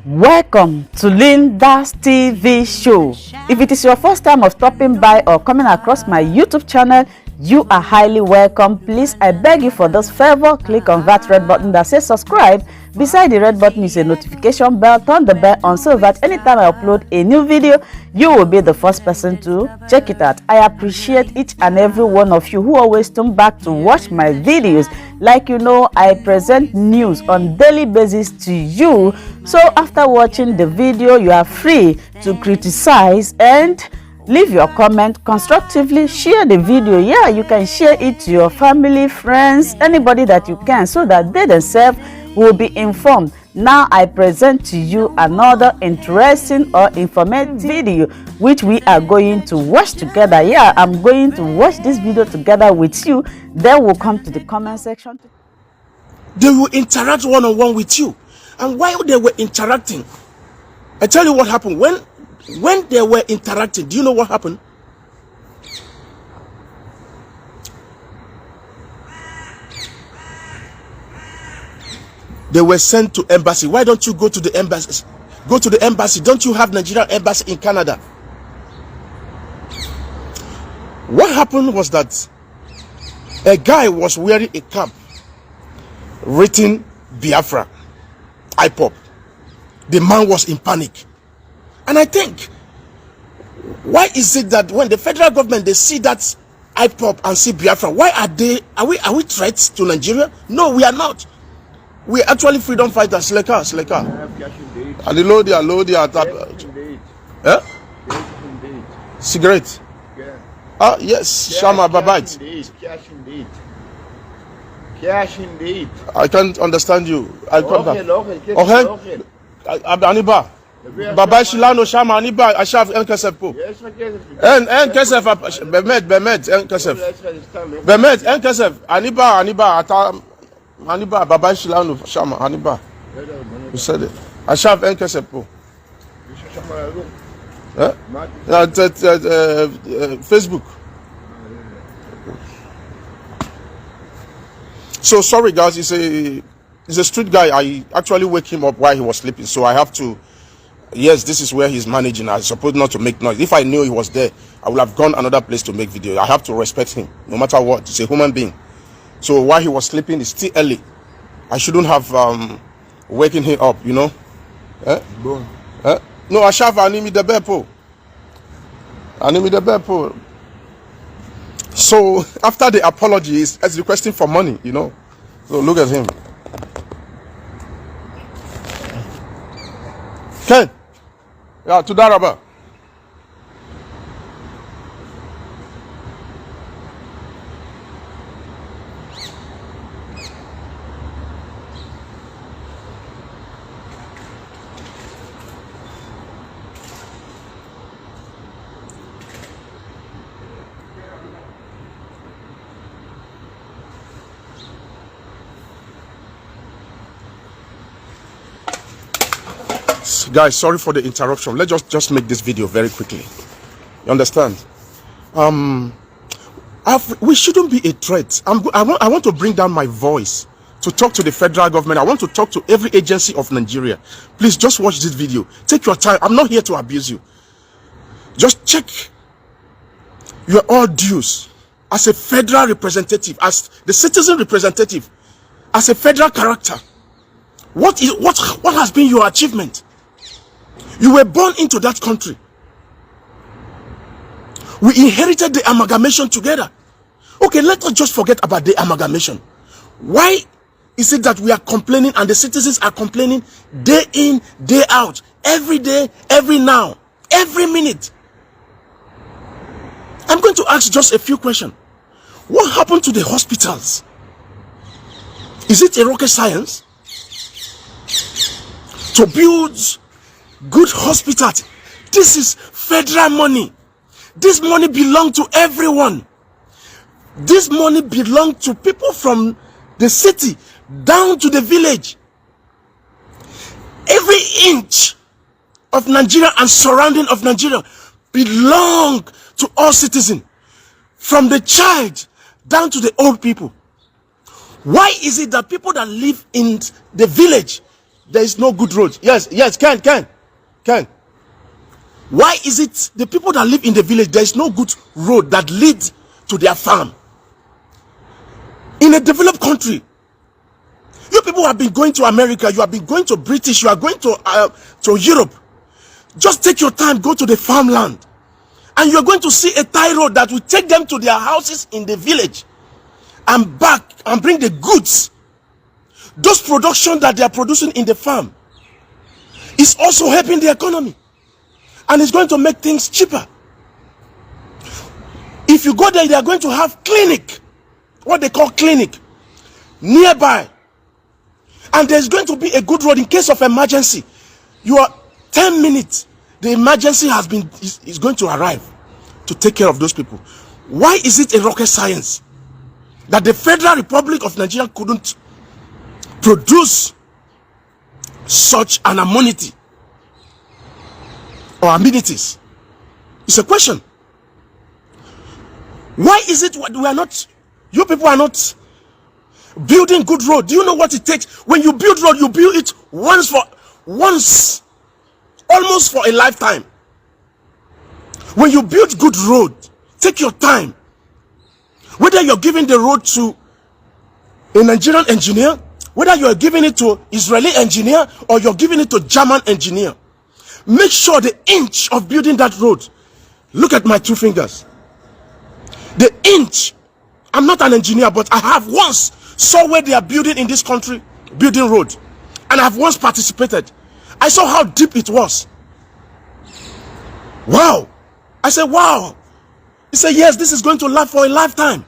Welcome to Linda's TV show. If it is your first time of stopping by or coming across my YouTube channel, you are highly welcome. Please, I beg you for this favor, click on that red button that says subscribe. Beside the red button is a notification bell. Turn the bell on so that anytime I upload a new video, you will be the first person to check it out. I appreciate each and every one of you who always come back to watch my videos. Like you know, I present news on daily basis to you. So after watching the video, you are free to criticize and leave your comment constructively. Share the video. Yeah, you can share it to your family, friends, anybody that you can, so that they themselves will be informed. Now I present to you another interesting or informative video which we are going to watch together. Yeah, I'm going to watch this video together with you. Then we'll come to the comment section. They will interact one-on-one with you. And while they were interacting, I tell you what happened. When they were interacting, do you know what happened? They were sent to embassy. Why don't you go to the embassy? Go to the embassy. Don't you have Nigerian embassy in Canada? What happened was that a guy was wearing a cap written BIAFRA, IPOP. The man was in panic. And I think, why is it that when the federal government, they see that IPOP and see Biafra, why are we threats to Nigeria? No, we are not. We are actually freedom fighters. Sleka. Cigarette. Ah, yes, Shama Babait. Cash indeed. I can't understand you. I can't. Okay. Aniba. Baba Shilano Shama Aniba Ashaf Enkesepo. En Kesef Bemed Enkesef. Bemed Enkesef Aniba Aniba Baba Shilano Shama Aniba. You said it. Ashaf Enkesepo. Facebook. So sorry guys, he's a street guy. I actually wake him up while he was sleeping, so I have to. Yes, this is where he's managing. I'm supposed not to make noise. If I knew he was there, I would have gone another place to make video. I have to respect him, no matter what. He's a human being. So while he was sleeping, it's still early. I shouldn't have waking him up, you know. No, I shall animi the bepo. Animi the bepo. So after the apologies, he's requesting for money, you know. So look at him. Ken. Yeah, to Daraba. Guys, sorry for the interruption. Let's just make this video very quickly. You understand? We shouldn't be a threat. I want to bring down my voice to talk to the federal government. I want to talk to every agency of Nigeria. Please just watch this video. Take your time. I'm not here to abuse you. Just check your all dues as a federal representative, as the citizen representative, as a federal character. What has been your achievement? You were born into that country. We inherited the amalgamation together. Okay, let us just forget about the amalgamation. Why is it that we are complaining and the citizens are complaining day in, day out, every day, every now, every minute? I'm going to ask just a few questions. What happened to the hospitals? Is it a rocket science to build good hospitals? This is federal money. This money belongs to everyone. This money belongs to people from the city down to the village. Every inch of Nigeria and surrounding of Nigeria belong to all citizens, from the child down to the old people. Why is it that people that live in the village there is no good road. Yes, Ken. Why is it the people that live in the village, there is no good road that leads to their farm? In a developed country, you people have been going to America, you have been going to British, you are going to Europe. Just take your time, go to the farmland, and you're going to see a tie road that will take them to their houses in the village and back and bring the goods. Those production that they are producing in the farm is also helping the economy, and it's going to make things cheaper. If you go there, they are going to have clinic, what they call clinic, nearby, and there's going to be a good road in case of emergency. You are 10 minutes, the emergency is going to arrive to take care of those people. Why is it a rocket science that the Federal Republic of Nigeria couldn't produce such an amenity or amenities? It's a question. Why is it we are not, you people are not building good road? Do you know what it takes? When you build road, you build it once, almost for a lifetime. When you build good road, take your time. Whether you're giving the road to a Nigerian engineer, whether you're giving it to Israeli engineer, or you're giving it to German engineer, make sure the inch of building that road, look at my 2 fingers, the inch. I'm not an engineer, but I have once saw where they are building in this country, building road, and I've once participated. I saw how deep it was. Wow. I said, wow. He said, yes, this is going to last for a lifetime.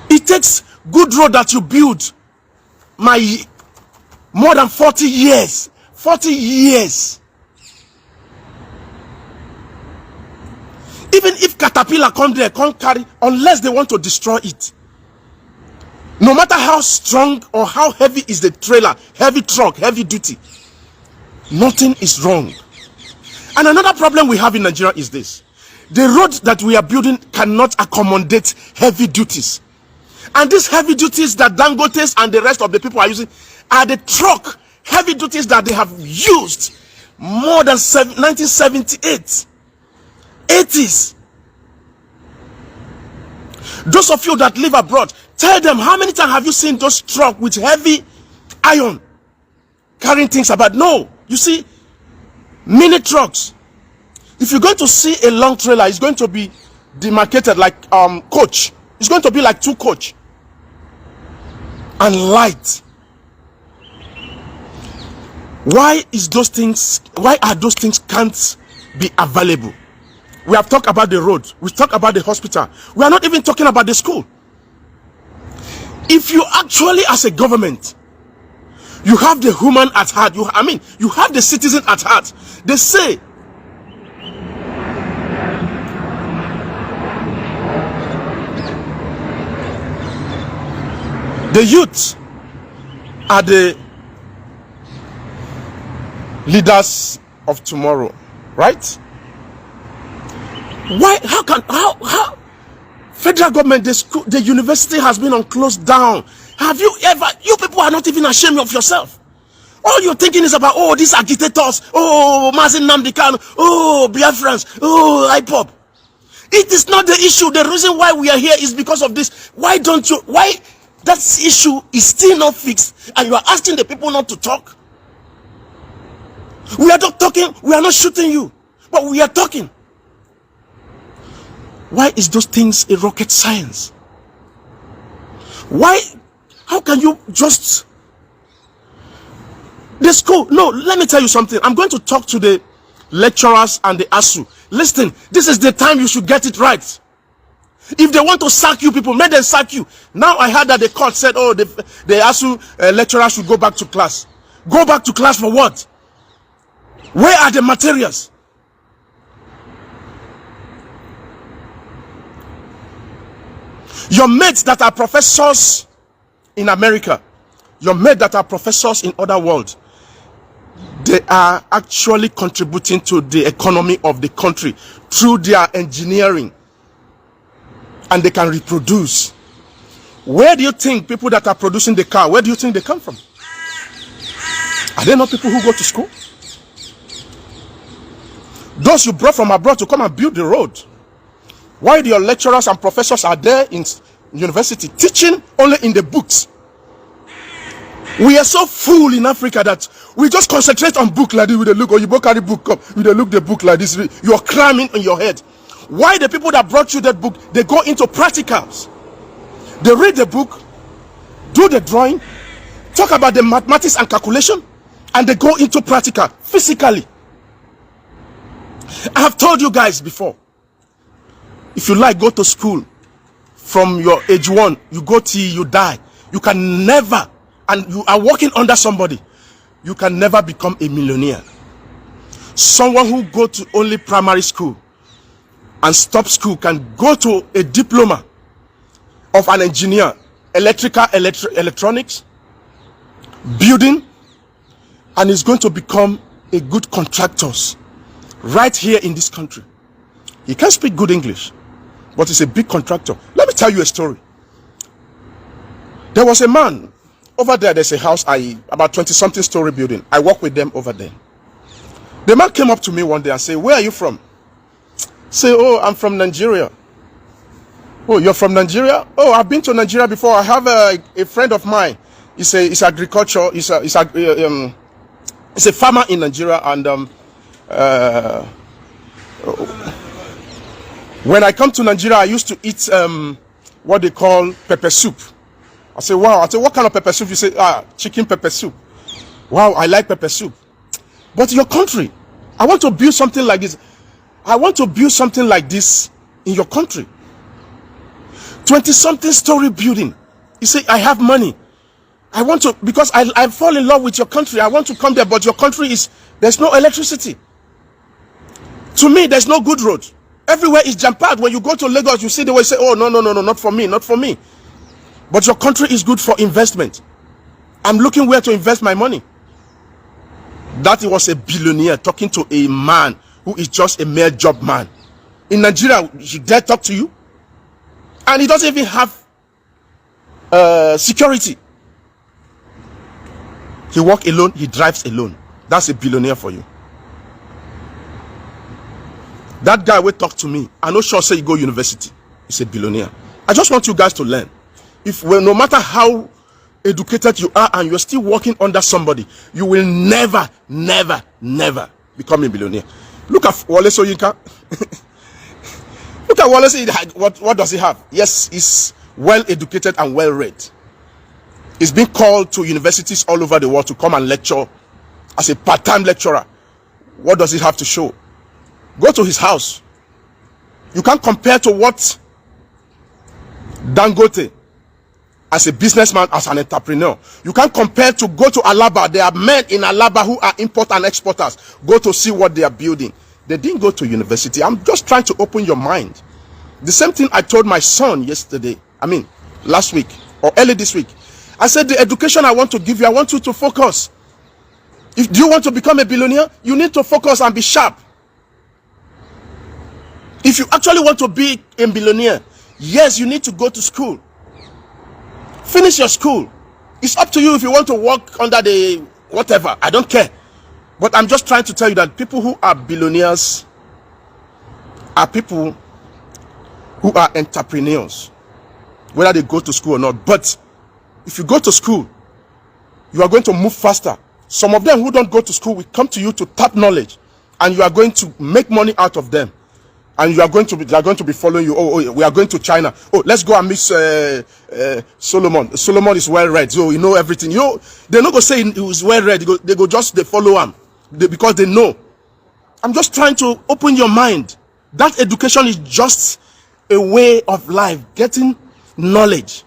It takes good road that you build more than 40 years. 40 years. Even if caterpillar come there, can't carry, unless they want to destroy it. No matter how strong or how heavy is the trailer, heavy truck, heavy duty, nothing is wrong. And another problem we have in Nigeria is this: the road that we are building cannot accommodate heavy duties. And these heavy duties that Dangotes and the rest of the people are using are the truck heavy duties that they have used more than 1978, 80s. Those of you that live abroad, tell them, how many times have you seen those trucks with heavy iron carrying things about? No, you see, mini trucks. If you're going to see a long trailer, it's going to be demarcated like coach. It's going to be like 2 coach and light. Why are those things can't be available? We have talked about the road, we talked about the hospital, we are not even talking about the school. If you actually, as a government, you have the human at heart, you have the citizen at heart. They say the youth are the leaders of tomorrow, right? Why? How federal government, the school, the university has been on closed down. Have you ever, you people are not even ashamed of yourself? All you're thinking is about, oh, these agitators, oh, Mazin Namdekan, oh, Biafrans, oh, IPOP. It is not the issue. The reason why we are here is because of this. Why that issue is still not fixed, and you are asking the people not to talk? We are not talking, we are not shooting you, but we are talking. Why is those things a rocket science? Why? How can you just... The school... No, let me tell you something. I'm going to talk to the lecturers and the ASU. Listen, this is the time you should get it right. If they want to sack you people, make them sack you. Now I heard that the court said, oh, the ASU lecturers should go back to class. Go back to class for what? Where are the materials? Your mates that are professors in America, your mates that are professors in other worlds, they are actually contributing to the economy of the country through their engineering, and they can reproduce. Where do you think people that are producing the car, where do you think they come from? Are there not people who go to school? Those you brought from abroad to come and build the road. Why your lecturers and professors are there in university teaching only in the books? We are so full in Africa that we just concentrate on book like this with the look, or you both carry book up with the look the book like this. You're cramming in your head. Why the people that brought you that book, they go into practicals. They read the book, do the drawing, talk about the mathematics and calculation, and they go into practical physically. I have told you guys before, if you like, go to school from your age 1, you go till you die. You can never, and you are working under somebody, you can never become a millionaire. Someone who go to only primary school and stop school can go to a diploma of an engineer, electronics, building, and is going to become a good contractor right here in this country. He can't speak good English, but he's a big contractor. Let me tell you a story. There was a man over there. There's a house, about 20-something story building. I work with them over there. The man came up to me one day and said, "Where are you from?" Say, "Oh, I'm from Nigeria." "Oh, you're from Nigeria?" "Oh, I've been to Nigeria before. I have a friend of mine. He's agriculture. He's a farmer in Nigeria, and when I come to Nigeria, I used to eat what they call pepper soup." I say, "Wow." I say, "What kind of pepper soup?" You say, "Chicken pepper soup." "Wow, I like pepper soup." "But your country, I want to build something like this. I want to build something like this in your country. 20-something story building." You say, "I have money. I want to, because I fall in love with your country. I want to come there, but your country there's no electricity. To me, there's no good road. Everywhere is jam-packed. When you go to Lagos, you see the way, say, oh, no, not for me, not for me. But your country is good for investment. I'm looking where to invest my money." That was a billionaire talking to a man who is just a mere job man. In Nigeria, he dare talk to you? And he doesn't even have security. He walks alone, he drives alone. That's a billionaire for you. That guy will talk to me. I know sure say you go university. He's a billionaire. I just want you guys to learn. No matter how educated you are and you're still working under somebody, you will never become a billionaire. Look at Wole Soyinka. Look at Wole Soyinka. What does he have? Yes, he's well educated and well read. He's been called to universities all over the world to come and lecture as a part-time lecturer. What does he have to show? Go to his house. You can't compare to what Dangote, as a businessman, as an entrepreneur. You can't compare to go to Alaba. There are men in Alaba who are import and exporters. Go to see what they are building. They didn't go to university. I'm just trying to open your mind. The same thing I told my son last week or early this week. I said, the education I want to give you, I want you to focus. Do you want to become a billionaire? You need to focus and be sharp. If you actually want to be a billionaire, yes, you need to go to school. Finish your school. It's up to you if you want to work under the whatever. I don't care. But I'm just trying to tell you that people who are billionaires are people who are entrepreneurs, whether they go to school or not. But if you go to school, you are going to move faster. Some of them who don't go to school will come to you to tap knowledge, and you are going to make money out of them. And they are going to be following you. Oh, we are going to China. Oh, let's go and meet Solomon. Solomon is well read. So you know everything. They're not going to say he was well read. They follow him because they know. I'm just trying to open your mind. That education is just a way of life, getting knowledge.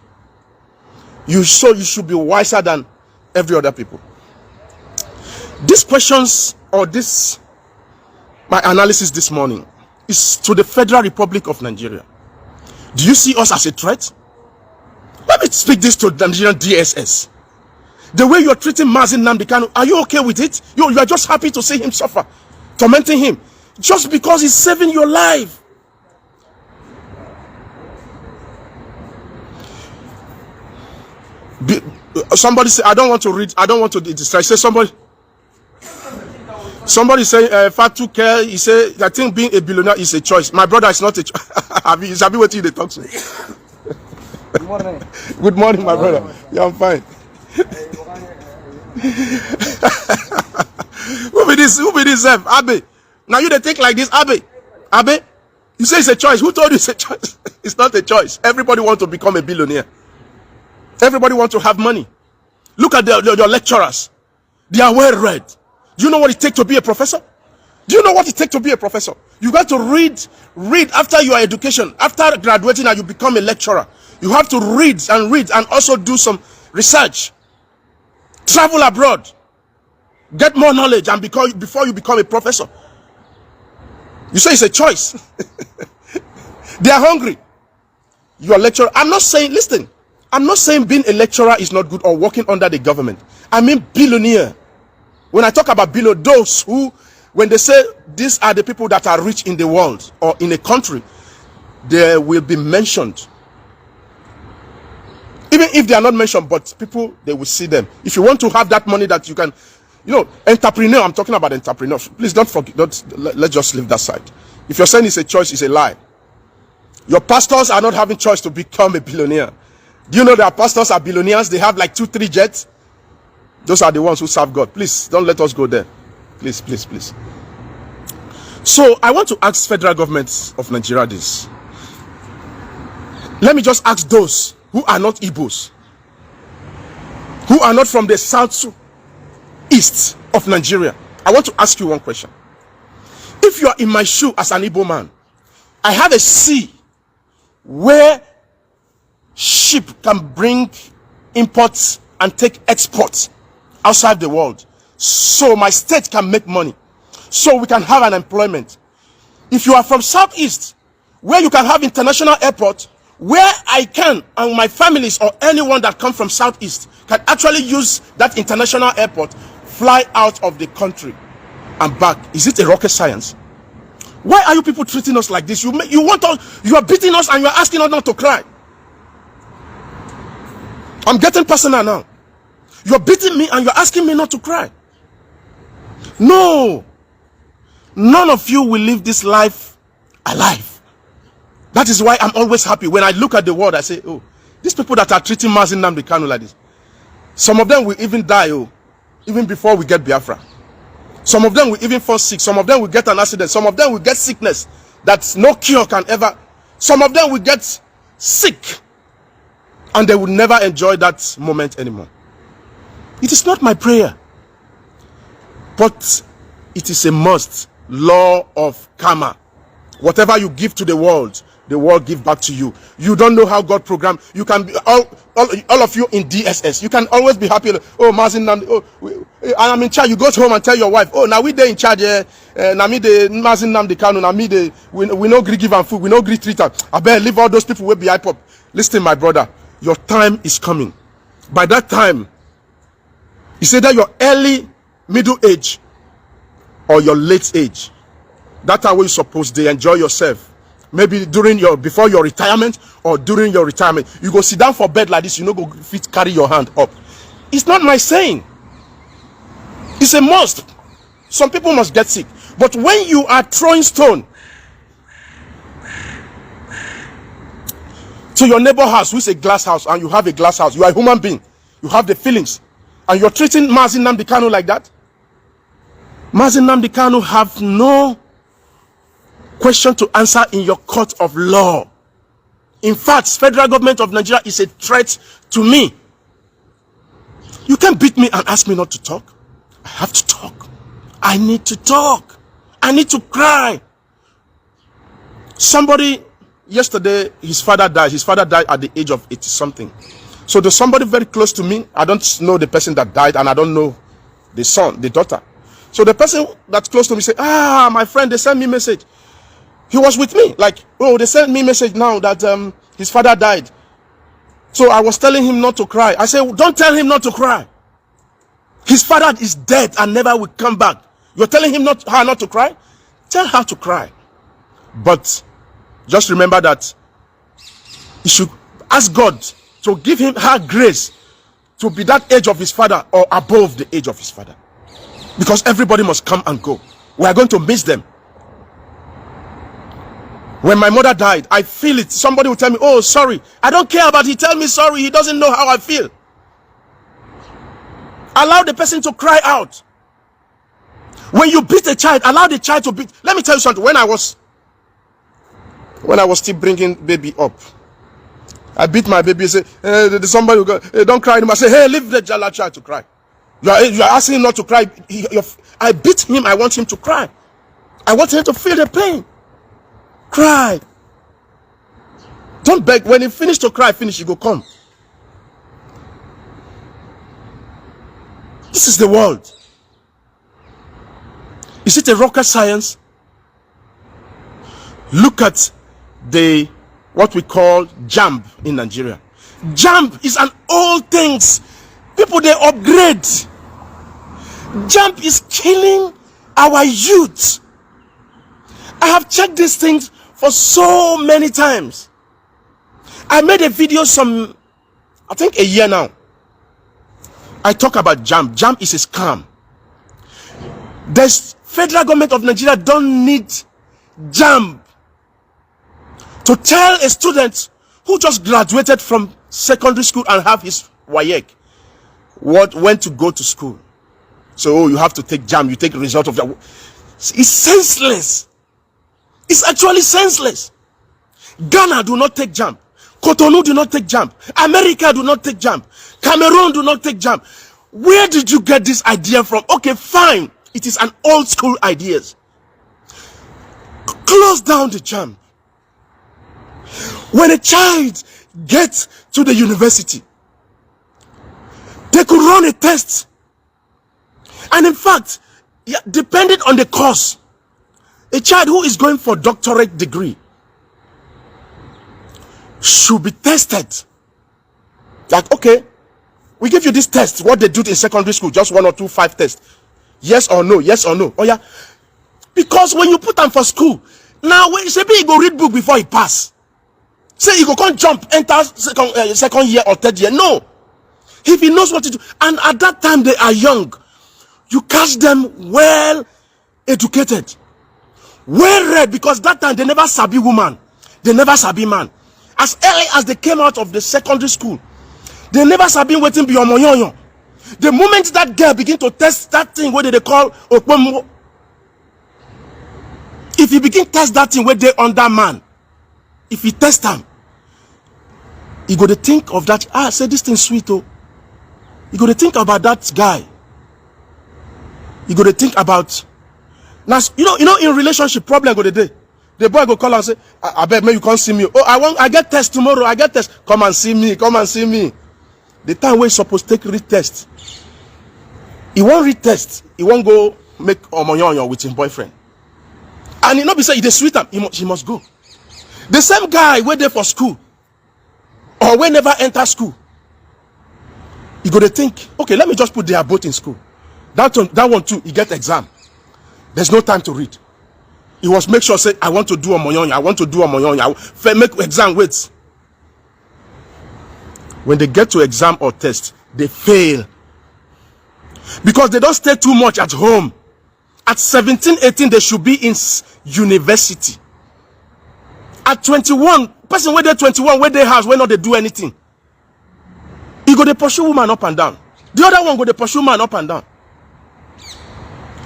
You should be wiser than every other people. These questions, or my analysis this morning, is to the Federal Republic of Nigeria. Do you see us as a threat? Let me speak this to the Nigerian DSS. The way you are treating Mazi Nnamdi Kanu, are you okay with it? You are just happy to see him suffer, tormenting him, just because he's saving your life. Somebody say, I don't want to read, I don't want to distract. Say somebody, Somebody say Fatu Care. He say I think being a billionaire is a choice. My brother is not a choice. Have you waiting the talk to? Good morning. Good morning, my brother. Yeah, I'm fine. Who be this? Who be this? Abe. Now you they think like this, Abe. Abe. You say it's a choice. Who told you it's a choice? It's not a choice. Everybody wants to become a billionaire. Everybody wants to have money. Look at your lecturers. They are well read. Do you know what it takes to be a professor? Do you know what it takes to be a professor? You got to read after your education. After graduating and you become a lecturer. You have to read and also do some research. Travel abroad. Get more knowledge and before you become a professor. You say it's a choice. They are hungry. You are a lecturer. I'm not saying, listen, I'm not saying being a lecturer is not good or working under the government. I mean billionaire. When I talk about billionaire, those who, when they say these are the people that are rich in the world or in a country, they will be mentioned. Even if they are not mentioned, but people, they will see them. If you want to have that money that you can, you know, entrepreneur, I'm talking about entrepreneur. Please don't forget, let's just leave that side. If you're saying it's a choice, it's a lie. Your pastors are not having choice to become a billionaire. Do you know that pastors are billionaires? They have like 2-3 jets. Those are the ones who serve God. Please, don't let us go there. Please, please, please. So, I want to ask federal government of Nigeria this. Let me just ask those who are not Igbos, who are not from the southeast of Nigeria. I want to ask you one question. If you are in my shoe as an Igbo man, I have a sea where ship can bring imports and take exports outside the world, so my state can make money, so we can have an employment. If you are from southeast, where you can have international airport, where I can and my families or anyone that come from southeast can actually use that international airport, fly out of the country and back. Is it a rocket science? Why are you people treating us like this? You want us, you are beating us and you are asking us not to cry. I'm getting personal now. You're beating me and you're asking me not to cry. No. None of you will live this life alive. That is why I'm always happy. When I look at the world, I say, oh, these people that are treating Mazin Nnamdi Kanu like this, some of them will even die, oh, even before we get Biafra. Some of them will even fall sick. Some of them will get an accident. Some of them will get sickness that no cure can ever. Some of them will get sick and they will never enjoy that moment anymore. It is not my prayer, but it is a must. Law of karma. Whatever you give to the world give back to you. You don't know how God programmed. You can be all of you in DSS. You can always be happy. Oh, Mazin Nnamdi, oh, I'm in charge. You go home and tell your wife, oh, now we there in charge. Now me the Mazin Nnamdi Kanu. Now me the we no agree give am food. We no agree treat them. I better leave all those people will be hype up. Listen, my brother, your time is coming. By that time, it's either your early, middle age, or your late age. That's how you're supposed to enjoy yourself. Maybe before your retirement or during your retirement. You go sit down for bed like this, you know, go fit carry your hand up. It's not my saying. It's a must. Some people must get sick. But when you are throwing stone to your neighbor house, who is a glass house, and you have a glass house, you are a human being, you have the feelings, and you're treating Mazin Nnamdi Kanu like that, Mazin Nnamdi Kanu have no question to answer in your court of law. In fact, federal government of Nigeria is a threat to me. You can't beat me and ask me not to talk. I have to talk. I need to talk. I need to cry. Somebody yesterday, his father died. His father died at the age of 80 something. So there's somebody very close to me. I don't know the person that died, and I don't know the son, the daughter. So the person that's close to me said, my friend, they sent me a message. He was with me, like, oh, they sent me a message now that his father died. So I was telling him not to cry. I said, don't tell him not to cry. His father is dead and never will come back. You're telling him her not to cry? Tell her to cry. But just remember that you should ask God to give her grace to be that age of his father or above the age of his father. because everybody must come and go. We are going to miss them. When my mother died, I feel it. Somebody will tell me, oh, sorry. I don't care about it. Tell me sorry. He doesn't know how I feel. Allow the person to cry out. When you beat a child, allow the child to beat. Let me tell you something. When I was still bringing baby up, I beat my baby and say, somebody will go, hey, don't cry anymore. I say, hey, leave the child to cry. You are asking him not to cry. I beat him. I want him to cry. I want him to feel the pain. Cry. Don't beg. When he finish to cry, finish, you go come. This is the world. Is it a rocket science? Look at what we call JAMB in Nigeria. JAMB is an old things. People, they upgrade. JAMB is killing our youth. I have checked these things for so many times. I made a video I think a year now. I talk about JAMB. JAMB is a scam. The federal government of Nigeria don't need JAMB to tell a student who just graduated from secondary school and have his WAEC when to go to school. So you have to take JAMB. You take the result of that. It's senseless. It's actually senseless. Ghana do not take JAMB. Cotonou do not take JAMB. America do not take JAMB. Cameroon do not take JAMB. Where did you get this idea from? Okay, fine. It is an old school idea. Close down the JAMB. When a child gets to the university, they could run a test. And in fact, depending on the course, a child who is going for doctorate degree should be tested. Like, okay, we give you this test, what they do in secondary school, just 1 or 2, 5 tests. Yes or no, yes or no. Oh yeah. Because when you put them for school, now when say he go read book before he pass. Say he go can't jump, enter second year or third year. No. If he knows what to do, and at that time they are young, you catch them well educated, well read, because that time they never sabi woman, they never sabi man. As early as they came out of the secondary school, they never sabi waiting beyond moyoyo. The moment that girl begin to test that thing, what they call okpomo, if he begin test that thing where they under man, if he test them, he go to think of that. Say this thing sweet, oh. He go to think about that guy. He go to think about. Now you know in relationship problem go the day. The boy go call and say, I bet maybe you can't see me. Oh, I get test tomorrow. I get test. Come and see me. Come and see me. The time where he supposed to take read test, he won't read test. He won't go make omoyonyo with his boyfriend. And he not be say he dey sweet him. He must go. The same guy where there for school, or when never enter school, he go to think, okay, let me just put their both in school. That one too, he get exam. There's no time to read. He was make sure say, I want to do omoyonyo. I want to do omoyonyo. Make exam wait. When they get to exam or test, they fail. Because they don't stay too much at home. At 17, 18, they should be in university. At 21, person where they 21, where they house, where not they do anything. He go to pursue woman up and down. The other one go to pursue man up and down.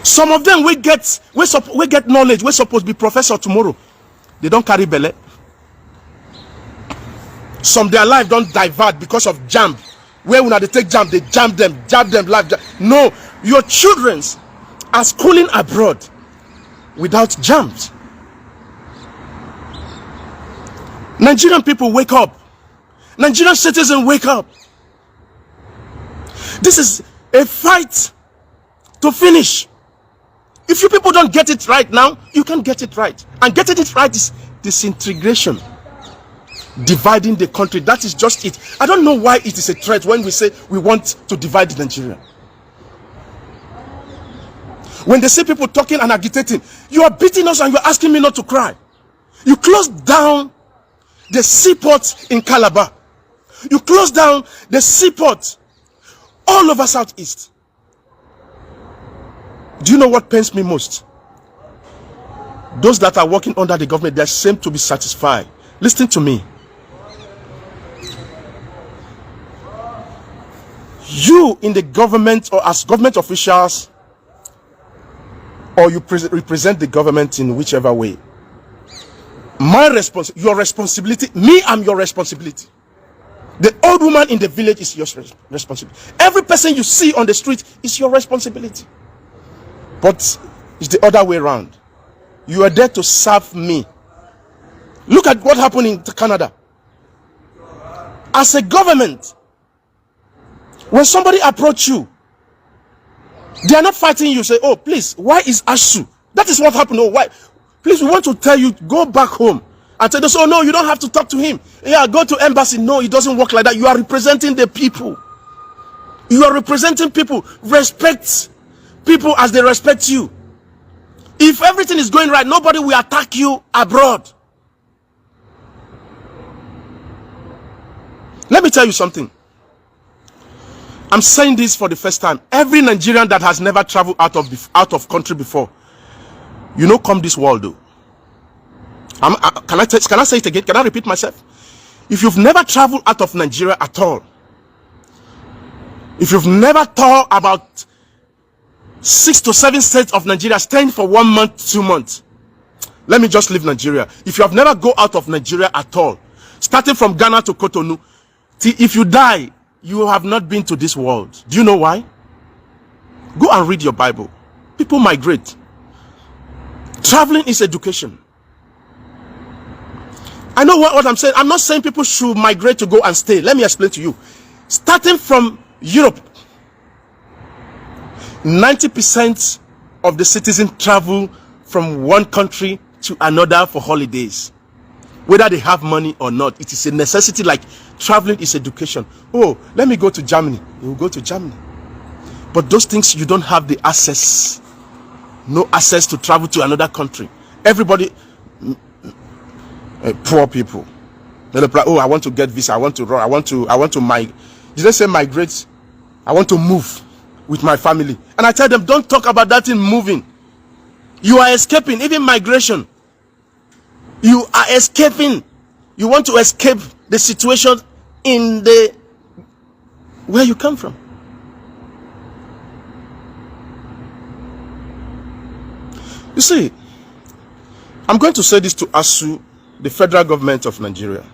Some of them we get knowledge, we're supposed to be professor tomorrow. They don't carry belly. Some their life don't divert because of JAMB. Where when they take JAMB, they jam them life. No, your children are schooling abroad without JAMB. Nigerian people wake up. Nigerian citizens wake up. This is a fight to finish. If you people don't get it right now, you can't get it right. And getting it right is disintegration. Dividing the country. That is just it. I don't know why it is a threat when we say we want to divide Nigeria. When they see people talking and agitating, you are beating us and you're asking me not to cry. You closed down the seaport in Calabar. You closed down the seaport all over Southeast. Do you know what pains me most? Those that are working under the government, they seem to be satisfied. Listen to me. You in the government or as government officials, or you represent the government in whichever way, your responsibility, me, I'm your responsibility. The old woman in the village is your responsibility. Every person you see on the street is your responsibility. But it's the other way around. You are there to serve me. Look at what happened in Canada. As a government, when somebody approach you, they are not fighting you. Say, oh, please, why is ASU? That is what happened. Oh, why? Please, we want to tell you, go back home. And tell us, oh, no, you don't have to talk to him. Yeah, go to embassy. No, it doesn't work like that. You are representing the people. You are representing people. Respect people as they respect you. If everything is going right, nobody will attack you abroad. Let me tell you something. I'm saying this for the first time. Every Nigerian that has never traveled out of country before, you know, come this world though. Can I say it again? Can I repeat myself? If you've never traveled out of Nigeria at all, if you've never thought about 6 to 7 states of Nigeria, staying for 1 month, 2 months, let me just leave Nigeria. If you have never go out of Nigeria at all, starting from Ghana to Cotonou, if you die, you have not been to this world. Do you know why? Go and read your Bible. People migrate. Traveling is education. I know what I'm saying. I'm not saying people should migrate to go and stay. Let me explain to you. Starting from Europe, 90% of the citizens travel from one country to another for holidays. Whether they have money or not, it is a necessity. Like traveling is education. Oh, let me go to Germany. You will go to Germany. But those things, you don't have the access. No access to travel to another country. Everybody, poor people, they apply, oh, I want to get visa. I want to migrate. Did they say migrate? I want to move with my family. And I tell them, don't talk about that in moving. You are escaping, even migration. You are escaping. You want to escape the situation in the where you come from. You see, I'm going to say this to ASU, the federal government of Nigeria.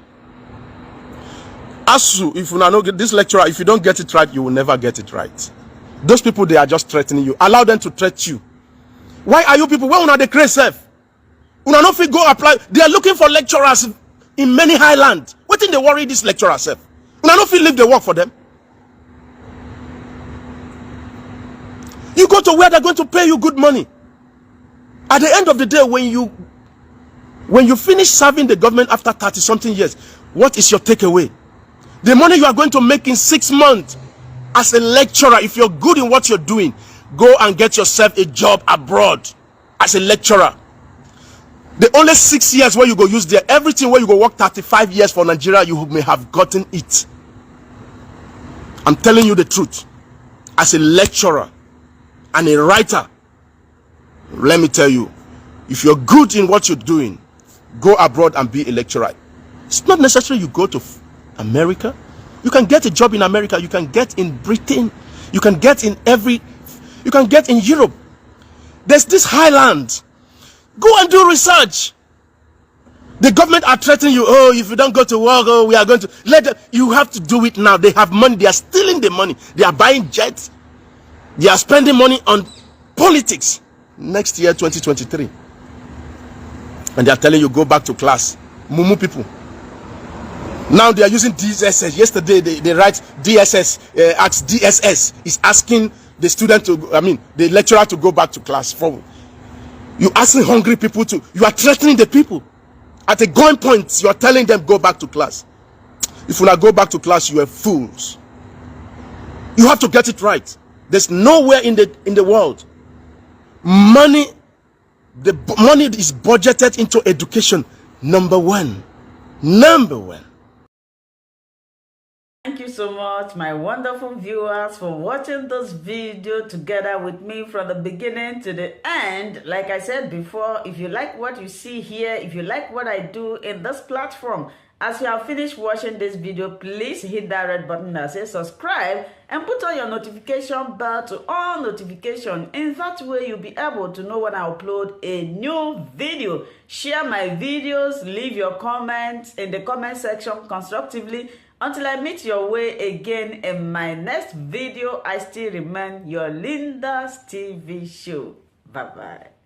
ASU, if you know this lecturer, if you don't get it right, you will never get it right. Those people, they are just threatening you. Allow them to threat you. Why are you people, where una dey create self? Una no fit go apply. They are looking for lecturers in many highlands. What thing they worry this lecturer self? Una no fit leave the work for them. You go to where they're going to pay you good money. At the end of the day, when you finish serving the government after 30-something years, what is your takeaway? The money you are going to make in 6 months as a lecturer, if you're good in what you're doing, go and get yourself a job abroad as a lecturer. The only 6 years where you go use there, everything where you go work 35 years for Nigeria, you may have gotten it. I'm telling you the truth. As a lecturer and a writer, let me tell you, if you're good in what you're doing, go abroad and be a lecturer. It's not necessary you go to America. You can get a job in America. You can get in Britain. You can get in you can get in Europe. There's this highland. Go and do research. The government are threatening you. Oh, if you don't go to work, oh, we are going to let them. You have to do it now. They have money. They are stealing the money. They are buying jets. They are spending money on politics. Next year, 2023. And they are telling you, go back to class. Mumu people. Now they are using DSS. Yesterday, they write DSS. Ask DSS is asking the student the lecturer to go back to class. You asking hungry people to, you are threatening the people. At a going point, you are telling them go back to class. If you not go back to class, you are fools. You have to get it right. There's nowhere in the world money is budgeted into education. Number one. Thank you so much, my wonderful viewers, for watching this video together with me from the beginning to the end. Like I said before, if you like what you see here, if you like what I do in this platform, as you have finished watching this video, please hit that red button that says subscribe and put on your notification bell to all notification. In that way, you'll be able to know when I upload a new video. Share my videos, leave your comments in the comment section constructively. Until I meet your way again in my next video, I still remain your Linda's TV show. Bye-bye.